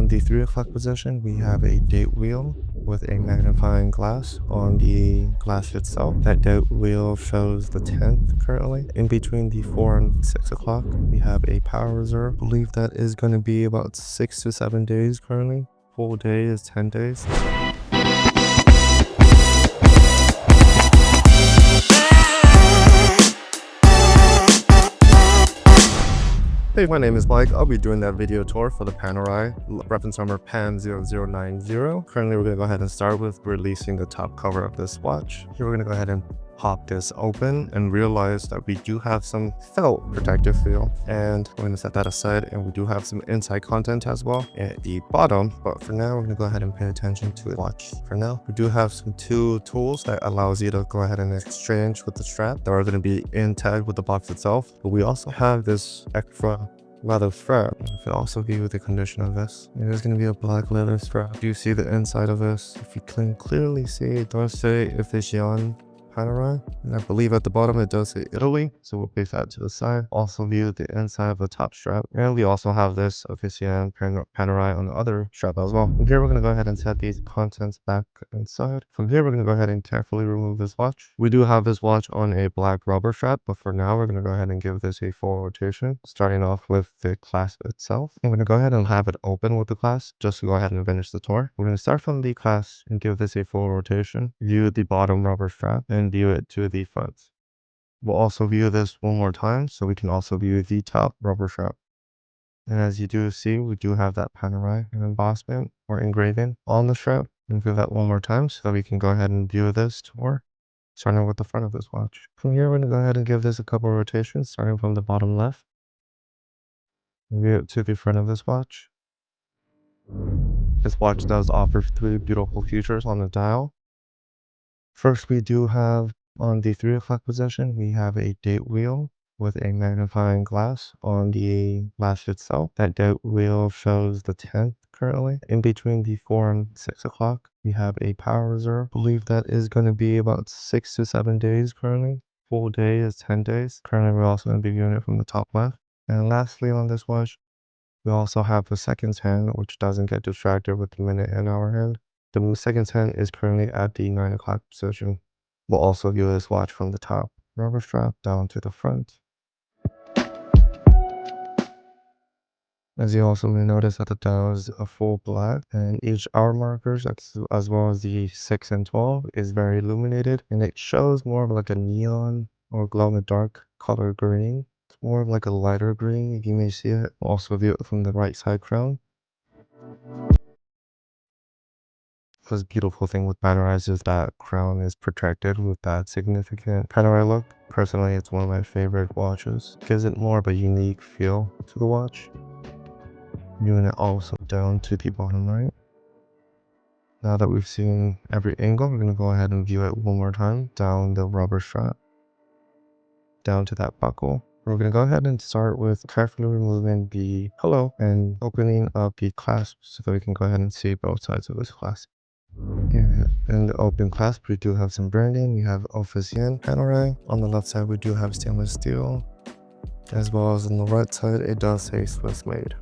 On the 3 o'clock position, we have a date wheel with a magnifying glass on the glass itself. That date wheel shows the 10th currently. In between the 4 and 6 o'clock, we have a Power Reserve. I believe that is going to be about 6 to 7 days currently. Full day is 10 days. Hey, my name is Mike. I'll be doing that video tour for the Panerai, reference number PAM00090. Currently, we're going to go ahead and start with releasing the top cover of this watch. Here, we're going to go ahead and pop this open and realize that we do have some felt protective feel, and we're going to set that aside, and we do have some inside content as well at the bottom. But for now, we're going to go ahead and pay attention to the watch. For now, we do have some 2 tools that allows you to go ahead and exchange with the strap that are going to be in tag with the box itself. But we also have this extra leather strap. You can also view the condition of this. It is going to be a black leather strap. You see the inside of this. If you can clearly see, it does say Efficient Panerai, and I believe at the bottom it does say Italy, so we'll place that to the side. Also view the inside of the top strap, and we also have this Efficient Panerai on the other strap as well. From here, we're going to go ahead and set these contents back inside. From here, we're going to go ahead and carefully remove this watch. We do have this watch on a black rubber strap, but for now, we're going to go ahead and give this a full rotation, starting off with the clasp itself. I'm going to go ahead and have it open with the clasp just to go ahead and finish the tour. We're going to start from the clasp and give this a full rotation, view the bottom rubber strap, and view it to the front. We'll also view this one more time so we can also view the top rubber strap. And as you do see, we do have that Panerai embossment or engraving on the strap. And view that one more time so we can go ahead and view this tour, starting with the front of this watch. From here, we're going to go ahead and give this a couple of rotations, starting from the bottom left. View it to the front of this watch. This watch does offer 3 beautiful features on the dial. First, we do have on the 3 o'clock position, we have a date wheel with a magnifying glass on the glass itself. That date wheel shows the 10th currently. In between the 4 and 6 o'clock, we have a Power Reserve. I believe that is going to be about 6 to 7 days currently. Full day is 10 days. Currently, we're also going to be viewing it from the top left. And lastly on this watch, we also have the seconds hand, which doesn't get distracted with the minute and hour hand. The seconds hand is currently at the 9 o'clock position. We'll also view this watch from the top rubber strap down to the front. As you also may notice that the dial is a full black, and each hour markers as well as the 6 and 12 is very illuminated, and it shows more of like a neon or glow in the dark color green. It's more of like a lighter green if you may see it. We'll also view it from the right side crown. The beautiful thing with Panerai is that crown is protected with that significant Panerai look. Personally, it's one of my favorite watches. Gives it more of a unique feel to the watch. Viewing it also down to the bottom right. Now that we've seen every angle, we're going to go ahead and view it one more time down the rubber strap, down to that buckle. We're going to go ahead and start with carefully removing the pillow and opening up the clasp so that we can go ahead and see both sides of this clasp. In the open clasp, we do have some branding. We have Efficient Panerai. On the left side, we do have stainless steel, as well as on the right side, it does say Swiss made.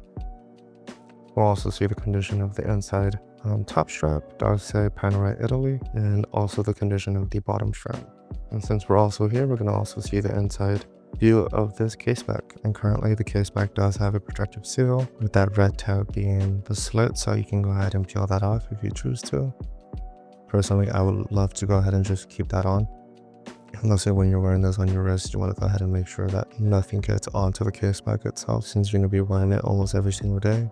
We'll also see the condition of the inside top strap. It does say Panerai Italy, and also the condition of the bottom strap. And since we're also here, we're going to also see the inside view of this case back. And currently the case back does have a protective seal with that red tab being the slit, so you can go ahead and peel that off if you choose to. Personally, I would love to go ahead and just keep that on. Let's say when you're wearing this on your wrist, you want to go ahead and make sure that nothing gets onto the case back itself, since you're going to be wearing it almost every single day.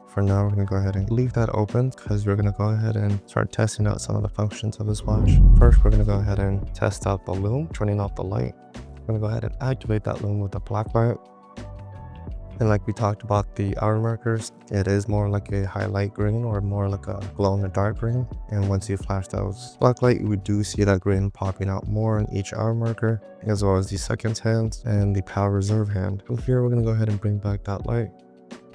For now, we're going to go ahead and leave that open because we're going to go ahead and start testing out some of the functions of this watch. First, we're going to go ahead and test out the Lume, turning off the light. We're going to go ahead and activate that Lume with the black light. And like we talked about the hour markers, it is more like a highlight green or more like a glow in the dark green. And once you flash those black light, we do see that green popping out more in each hour marker, as well as the seconds hand and the Power Reserve hand. From here, we're going to go ahead and bring back that light.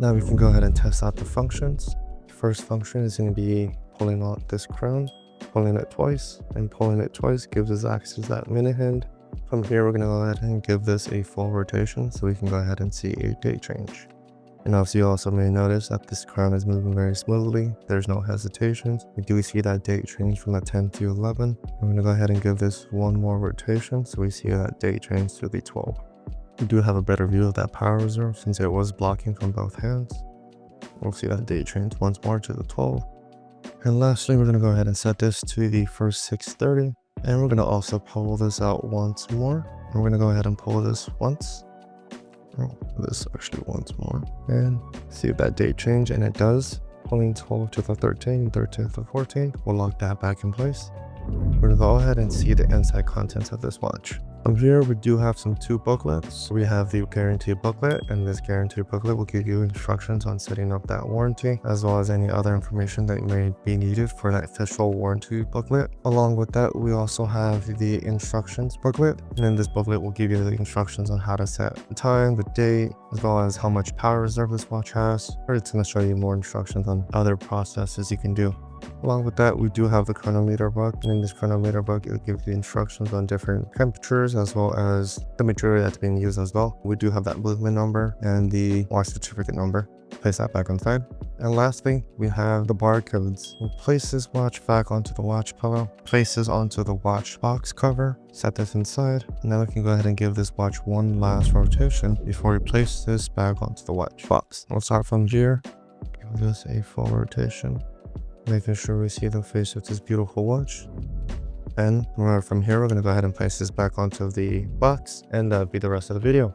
Now we can go ahead and test out the functions. The first function is going to be pulling out this crown, pulling it twice, and pulling it twice gives us access to that minute hand. From here, we're going to go ahead and give this a full rotation so we can go ahead and see a date change. And as you also may notice that this crown is moving very smoothly. There's no hesitations. We do see that date change from the 10 to 11. I'm going to go ahead and give this one more rotation so we see that date change to the 12. We do have a better view of that power reserve since it was blocking from both hands. We'll see that date change once more to the 12. And lastly, we're going to go ahead and set this to the first 630. And we're going to also pull this out once more. We're going to go ahead and pull this once. Oh, this actually once more. And see if that date change, and it does. Pulling 12 to the 13, 13 to the 14. We'll lock that back in place. We're going to go ahead and see the inside contents of this watch. Here we do have some 2 booklets. We have the guarantee booklet, and this guarantee booklet will give you instructions on setting up that warranty, as well as any other information that may be needed for that official warranty booklet. Along with that, we also have the instructions booklet, and in this booklet will give you the instructions on how to set the time, the date, as well as how much power reserve this watch has, or it's going to show you more instructions on other processes you can do. Along with that, we do have the chronometer book, and in this chronometer book, it will give you instructions on different temperatures as well as the material that's being used as well. We do have that Lume number and the watch certificate number. Place that back on side. And lastly, we have the barcodes. We'll place this watch back onto the watch pillow, place this onto the watch box cover, set this inside, and then we can go ahead and give this watch one last rotation before we place this back onto the watch box. We'll start from here, give this a full rotation, making sure we see the face of this beautiful watch. And from here, we're going to go ahead and place this back onto the box, and that'll be the rest of the video.